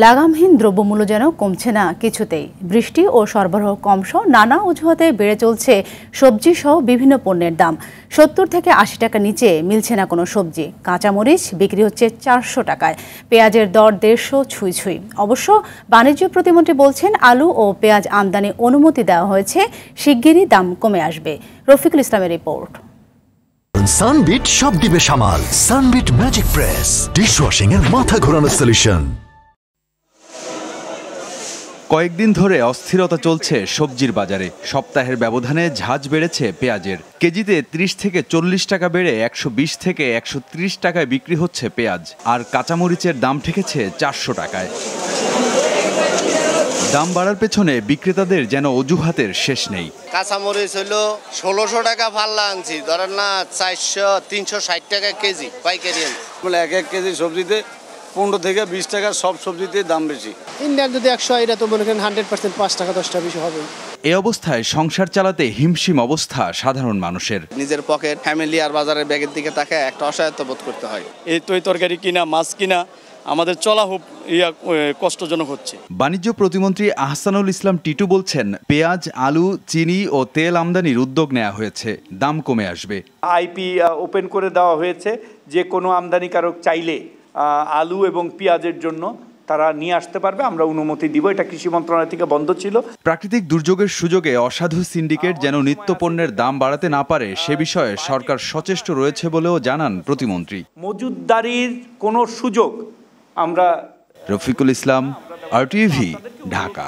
লাগামহীন দ্রব্যমূল্য যেন কমছে না কিছুতেই। বৃষ্টি ও সরবরাহ কমসহ নানা অজুহাতে বেড়ে চলছে সবজি সহ বিভিন্ন পণ্যের দাম। ৭০ থেকে ৮০ টাকা নিচে মিলছে না কোনো সবজি। কাঁচামরিচ বিক্রি হচ্ছে ৪০০ টাকায়, পেঁয়াজের দর ১৫০ ছুঁই। অবশ্য বাণিজ্য প্রতিমন্ত্রী বলছেন, আলু ও পেঁয়াজ আমদানি অনুমতি দেওয়া হয়েছে, শিগগিরই দাম কমে আসবে। রফিকুল ইসলামের রিপোর্ট। সানবিট সব দিবে সামাল। সানবিট ম্যাজিক প্রেস ডিশওয়াশিং এর মাথা ঘোরানো সলিউশন। কয়েকদিন ধরে অস্থিরতা চলছে সবজির বাজারে। সপ্তাহের ব্যবধানে ঝাঁজ বেড়েছে পেঁয়াজের। কেজিতে ৩০ থেকে ৪০ টাকা বেড়ে ১২০ থেকে ১৩০ টাকায় বিক্রি হচ্ছে পেঁয়াজ। আর কাঁচামরিচের দাম ঠেকেছে ৪০০ টাকায়। দাম বাড়ার পেছনে বিক্রেতাদের যেন অজুহাতের শেষ নেই। কাঁচামরিচ হলো ১৬০০ টাকা পাল্লা আনছি, ধরেন না ৩৬০ টাকা কেজি পাইকারি আনছি। এক কেজি সবজিতে ১৫ থেকে ২০ টাকা সব সবজিতে দাম বেশি। ইন্ডিয়ান যদি ১০০, এটা তো মনে করেন 100% ৫ টাকা ১০ টাকা বেশি হবে। এই অবস্থায় সংসার চালাতে হিমশিম অবস্থা সাধারণ মানুষের। নিজের পকেট, ফ্যামিলি আর বাজারের ব্যাগের দিকে তাকায় একটা অসহায়ত্ব বোধ করতে হয়। এই তরকারি কিনা, মাছ কিনা আমাদের চলা খুব কষ্টজনক হচ্ছে। বাণিজ্য প্রতিমন্ত্রী আহসানুল ইসলাম টিটু বলছেন, পেঁয়াজ, আলু, চিনি ও তেল আমদানির উদ্যোগ নেওয়া হয়েছে, দাম কমে আসবে। আইপি ওপেন করে দেওয়া হয়েছে, যে কোনো আমদানিকারক চাইলে আলু এবং পেঁয়াজের জন্য তারা নিয়ে আসতে পারবে, আমরা অনুমতি দিব। এটা কৃষি মন্ত্রণালয় থেকে বন্ধ ছিল। প্রাকৃতিক দুর্যোগের সুযোগে অসাধু সিন্ডিকেট যেন নিত্যপণ্যের দাম বাড়াতে না পারে, সে বিষয়ে সরকার সচেষ্ট রয়েছে বলেও জানান প্রতিমন্ত্রী। মজুতদারির কোনো সুযোগ আমরা। রফিকুল ইসলাম, RTV, ঢাকা।